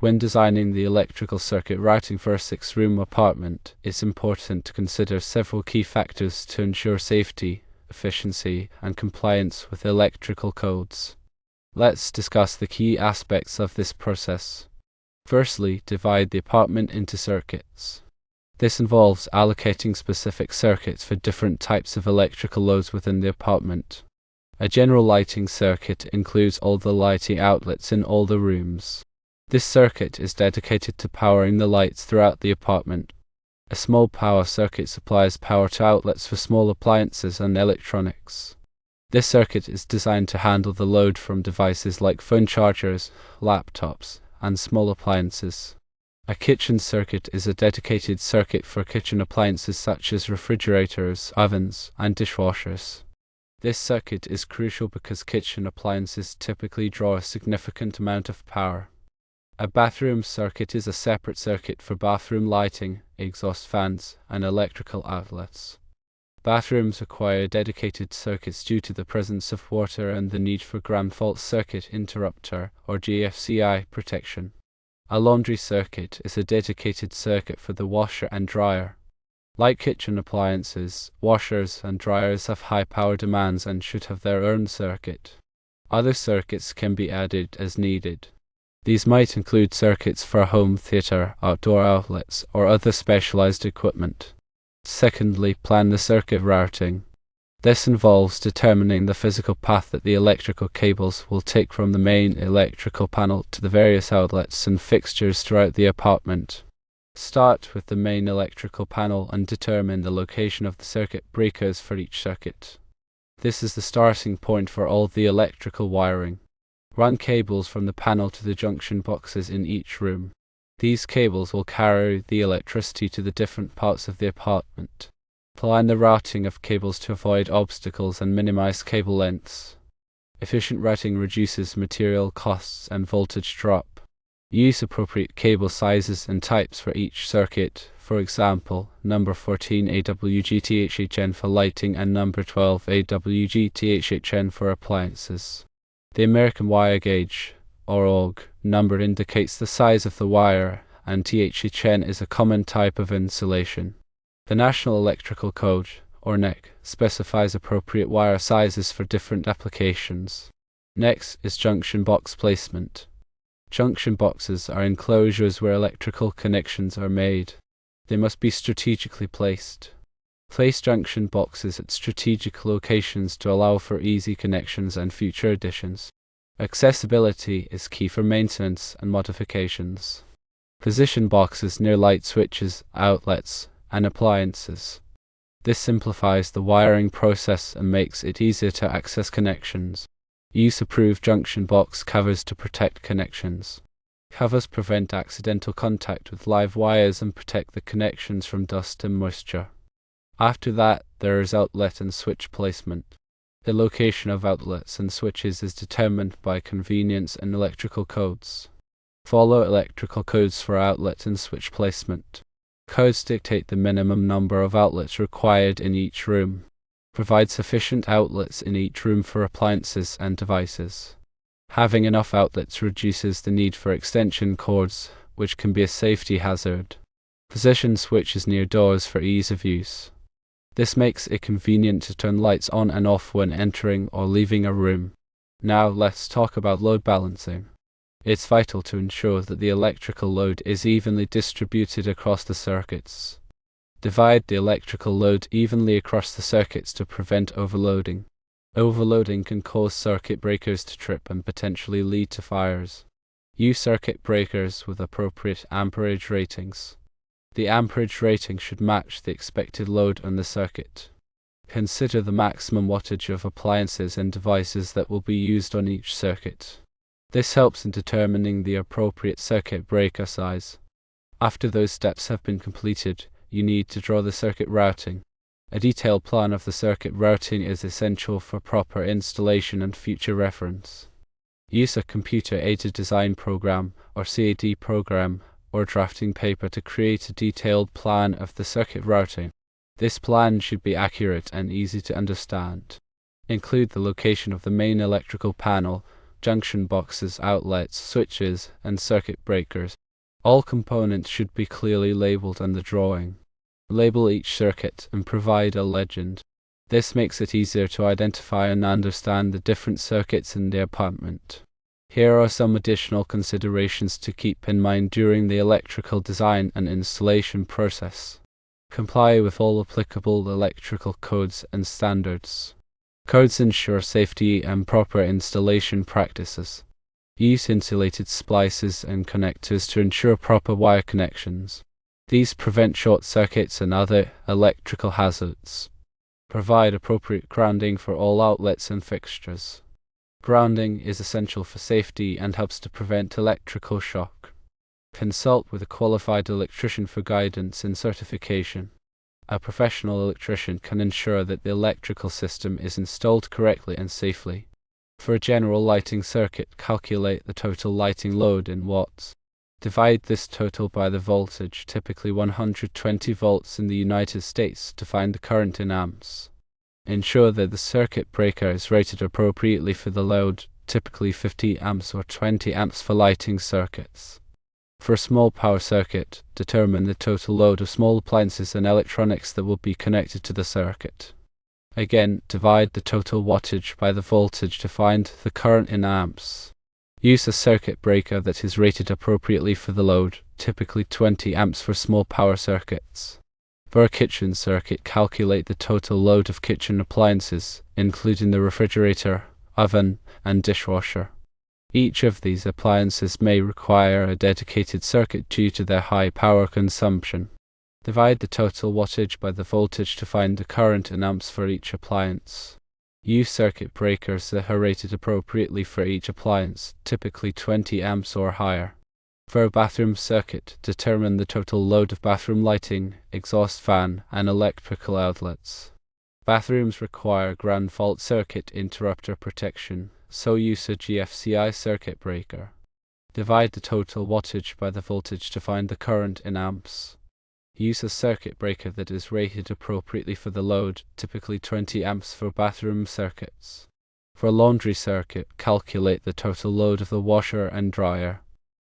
When designing the electrical circuit routing for a 6-room apartment, it's important to consider several key factors to ensure safety, efficiency, and compliance with electrical codes. Let's discuss the key aspects of this process. Firstly, divide the apartment into circuits. This involves allocating specific circuits for different types of electrical loads within the apartment. A general lighting circuit includes all the lighting outlets in all the rooms. This circuit is dedicated to powering the lights throughout the apartment. A small power circuit supplies power to outlets for small appliances and electronics. This circuit is designed to handle the load from devices like phone chargers, laptops, and small appliances. A kitchen circuit is a dedicated circuit for kitchen appliances such as refrigerators, ovens, and dishwashers. This circuit is crucial because kitchen appliances typically draw a significant amount of power. A bathroom circuit is a separate circuit for bathroom lighting, exhaust fans, and electrical outlets. Bathrooms require dedicated circuits due to the presence of water and the need for ground fault circuit interrupter or GFCI protection. A laundry circuit is a dedicated circuit for the washer and dryer. Like kitchen appliances, washers and dryers have high power demands and should have their own circuit. Other circuits can be added as needed. These might include circuits for a home theater, outdoor outlets, or other specialized equipment. Secondly, plan the circuit routing. This involves determining the physical path that the electrical cables will take from the main electrical panel to the various outlets and fixtures throughout the apartment. Start with the main electrical panel and determine the location of the circuit breakers for each circuit. This is the starting point for all the electrical wiring. Run cables from the panel to the junction boxes in each room. These cables will carry the electricity to the different parts of the apartment. Plan the routing of cables to avoid obstacles and minimize cable lengths. Efficient routing reduces material costs and voltage drop. Use appropriate cable sizes and types for each circuit, for example, number 14 AWG-THHN for lighting and number 12 AWG-THHN for appliances. The American wire gauge, or AUG, number indicates the size of the wire, and THHN is a common type of insulation. The National Electrical Code, or NEC, specifies appropriate wire sizes for different applications. Next is junction box placement. Junction boxes are enclosures where electrical connections are made. They must be strategically placed. Place junction boxes at strategic locations to allow for easy connections and future additions. Accessibility is key for maintenance and modifications. Position boxes near light switches, outlets, and appliances. This simplifies the wiring process and makes it easier to access connections. Use approved junction box covers to protect connections. Covers prevent accidental contact with live wires and protect the connections from dust and moisture. After that, there is outlet and switch placement. The location of outlets and switches is determined by convenience and electrical codes. Follow electrical codes for outlet and switch placement. Codes dictate the minimum number of outlets required in each room. Provide sufficient outlets in each room for appliances and devices. Having enough outlets reduces the need for extension cords, which can be a safety hazard. Position switches near doors for ease of use. This makes it convenient to turn lights on and off when entering or leaving a room. Now let's talk about load balancing. It's vital to ensure that the electrical load is evenly distributed across the circuits. Divide the electrical load evenly across the circuits to prevent overloading. Overloading can cause circuit breakers to trip and potentially lead to fires. Use circuit breakers with appropriate amperage ratings. The amperage rating should match the expected load on the circuit. Consider the maximum wattage of appliances and devices that will be used on each circuit. This helps in determining the appropriate circuit breaker size. After those steps have been completed, you need to draw the circuit routing. A detailed plan of the circuit routing is essential for proper installation and future reference. Use a computer-aided design program, or CAD program, or drafting paper to create a detailed plan of the circuit routing. This plan should be accurate and easy to understand. Include the location of the main electrical panel, junction boxes, outlets, switches, and circuit breakers. All components should be clearly labeled on the drawing. Label each circuit and provide a legend. This makes it easier to identify and understand the different circuits in the apartment. Here are some additional considerations to keep in mind during the electrical design and installation process. Comply with all applicable electrical codes and standards. Codes ensure safety and proper installation practices. Use insulated splices and connectors to ensure proper wire connections. These prevent short circuits and other electrical hazards. Provide appropriate grounding for all outlets and fixtures. Grounding is essential for safety and helps to prevent electrical shock. Consult with a qualified electrician for guidance and certification. A professional electrician can ensure that the electrical system is installed correctly and safely. For a general lighting circuit, calculate the total lighting load in watts. Divide this total by the voltage, typically 120 volts in the United States, to find the current in amps. Ensure that the circuit breaker is rated appropriately for the load, typically 50 amps or 20 amps for lighting circuits. For a small power circuit, determine the total load of small appliances and electronics that will be connected to the circuit. Again, divide the total wattage by the voltage to find the current in amps. Use a circuit breaker that is rated appropriately for the load, typically 20 amps for small power circuits. For a kitchen circuit, calculate the total load of kitchen appliances, including the refrigerator, oven, and dishwasher. Each of these appliances may require a dedicated circuit due to their high power consumption. Divide the total wattage by the voltage to find the current in amps for each appliance. Use circuit breakers that are rated appropriately for each appliance, typically 20 amps or higher. For a bathroom circuit, determine the total load of bathroom lighting, exhaust fan, and electrical outlets. Bathrooms require ground fault circuit interrupter protection, so use a GFCI circuit breaker. Divide the total wattage by the voltage to find the current in amps. Use a circuit breaker that is rated appropriately for the load, typically 20 amps for bathroom circuits. For a laundry circuit, calculate the total load of the washer and dryer.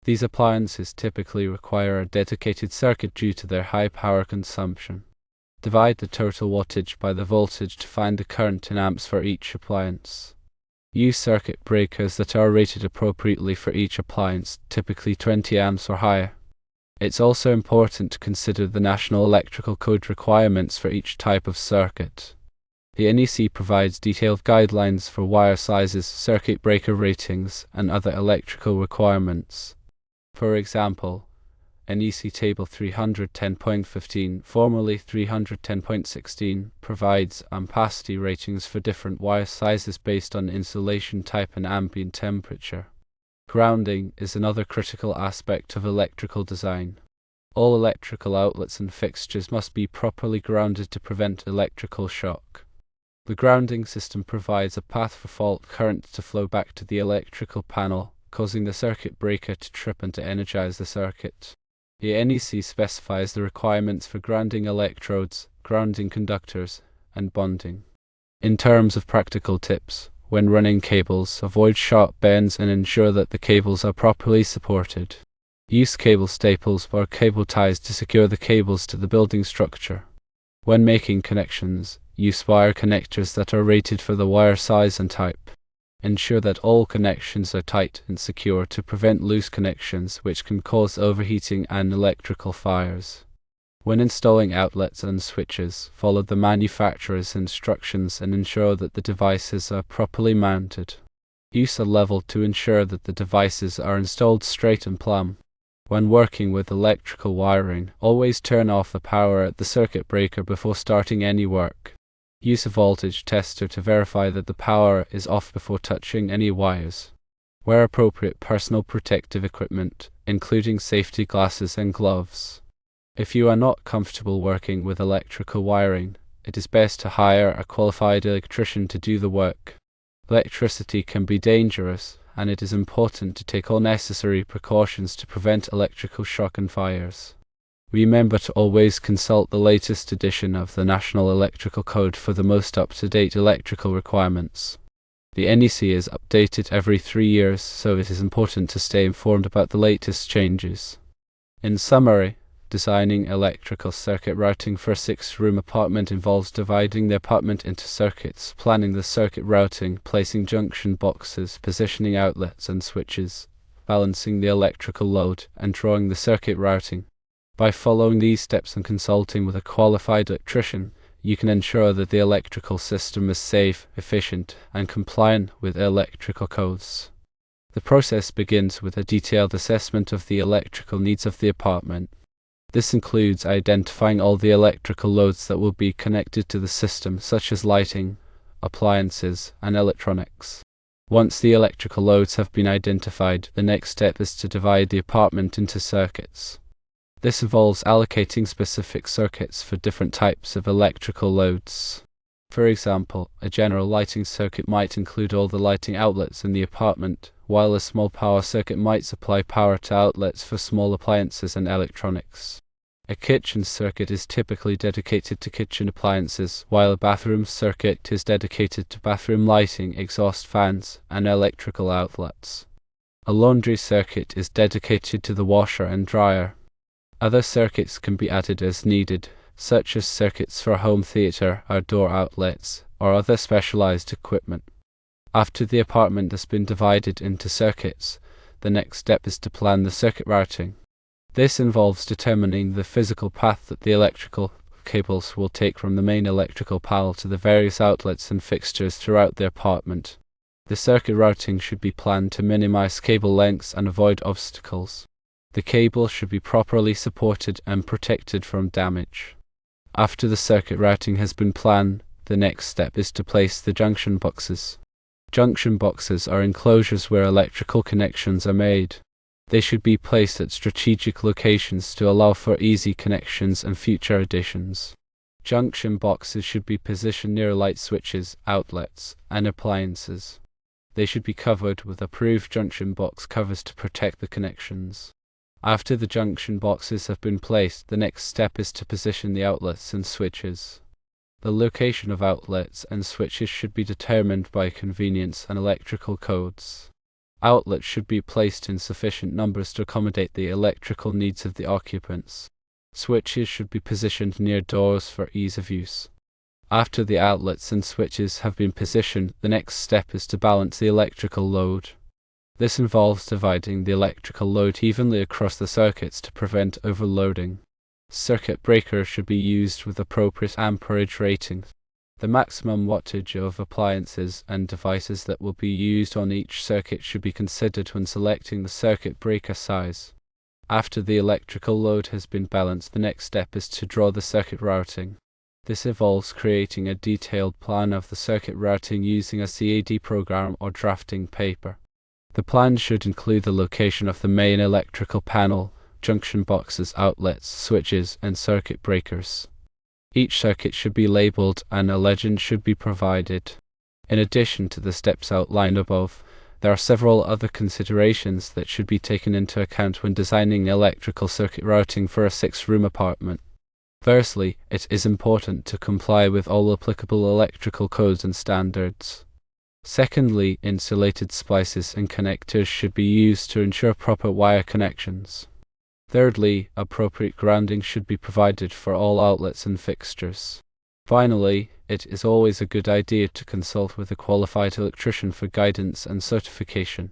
These appliances typically require a dedicated circuit due to their high power consumption. Divide the total wattage by the voltage to find the current in amps for each appliance. Use circuit breakers that are rated appropriately for each appliance, typically 20 amps or higher. It's also important to consider the National Electrical Code requirements for each type of circuit. The NEC provides detailed guidelines for wire sizes, circuit breaker ratings, and other electrical requirements. For example, NEC Table 310.15, formerly 310.16, provides ampacity ratings for different wire sizes based on insulation type and ambient temperature. Grounding is another critical aspect of electrical design. All electrical outlets and fixtures must be properly grounded to prevent electrical shock. The grounding system provides a path for fault current to flow back to the electrical panel, causing the circuit breaker to trip and to energize the circuit. The NEC specifies the requirements for grounding electrodes, grounding conductors, and bonding. In terms of practical tips, when running cables, avoid sharp bends and ensure that the cables are properly supported. Use cable staples or cable ties to secure the cables to the building structure. When making connections, use wire connectors that are rated for the wire size and type. Ensure that all connections are tight and secure to prevent loose connections, which can cause overheating and electrical fires. When installing outlets and switches, follow the manufacturer's instructions and ensure that the devices are properly mounted. Use a level to ensure that the devices are installed straight and plumb. When working with electrical wiring, always turn off the power at the circuit breaker before starting any work. Use a voltage tester to verify that the power is off before touching any wires. Wear appropriate personal protective equipment, including safety glasses and gloves. If you are not comfortable working with electrical wiring, it is best to hire a qualified electrician to do the work. Electricity can be dangerous, and it is important to take all necessary precautions to prevent electrical shock and fires. Remember to always consult the latest edition of the National Electrical Code for the most up-to-date electrical requirements. The NEC is updated every 3 years, so it is important to stay informed about the latest changes. In summary, designing electrical circuit routing for a 6-room apartment involves dividing the apartment into circuits, planning the circuit routing, placing junction boxes, positioning outlets and switches, balancing the electrical load, and drawing the circuit routing. By following these steps and consulting with a qualified electrician, you can ensure that the electrical system is safe, efficient, and compliant with electrical codes. The process begins with a detailed assessment of the electrical needs of the apartment. This includes identifying all the electrical loads that will be connected to the system, such as lighting, appliances, and electronics. Once the electrical loads have been identified, the next step is to divide the apartment into circuits. This involves allocating specific circuits for different types of electrical loads. For example, a general lighting circuit might include all the lighting outlets in the apartment, while a small power circuit might supply power to outlets for small appliances and electronics. A kitchen circuit is typically dedicated to kitchen appliances, while a bathroom circuit is dedicated to bathroom lighting, exhaust fans, and electrical outlets. A laundry circuit is dedicated to the washer and dryer. Other circuits can be added as needed, such as circuits for home theater, outdoor outlets, or other specialized equipment. After the apartment has been divided into circuits, the next step is to plan the circuit routing. This involves determining the physical path that the electrical cables will take from the main electrical panel to the various outlets and fixtures throughout the apartment. The circuit routing should be planned to minimize cable lengths and avoid obstacles. The cable should be properly supported and protected from damage. After the circuit routing has been planned, the next step is to place the junction boxes. Junction boxes are enclosures where electrical connections are made. They should be placed at strategic locations to allow for easy connections and future additions. Junction boxes should be positioned near light switches, outlets, and appliances. They should be covered with approved junction box covers to protect the connections. After the junction boxes have been placed, the next step is to position the outlets and switches. The location of outlets and switches should be determined by convenience and electrical codes. Outlets should be placed in sufficient numbers to accommodate the electrical needs of the occupants. Switches should be positioned near doors for ease of use. After the outlets and switches have been positioned, the next step is to balance the electrical load. This involves dividing the electrical load evenly across the circuits to prevent overloading. Circuit breakers should be used with appropriate amperage ratings. The maximum wattage of appliances and devices that will be used on each circuit should be considered when selecting the circuit breaker size. After the electrical load has been balanced, the next step is to draw the circuit routing. This involves creating a detailed plan of the circuit routing using a CAD program or drafting paper. The plan should include the location of the main electrical panel, junction boxes, outlets, switches, and circuit breakers. Each circuit should be labeled and a legend should be provided. In addition to the steps outlined above, there are several other considerations that should be taken into account when designing electrical circuit routing for a 6-room apartment. Firstly, it is important to comply with all applicable electrical codes and standards. Secondly, insulated splices and connectors should be used to ensure proper wire connections. Thirdly, appropriate grounding should be provided for all outlets and fixtures. Finally, it is always a good idea to consult with a qualified electrician for guidance and certification.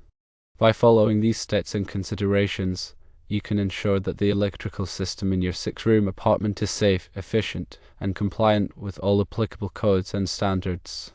By following these steps and considerations, you can ensure that the electrical system in your 6-room apartment is safe, efficient, and compliant with all applicable codes and standards.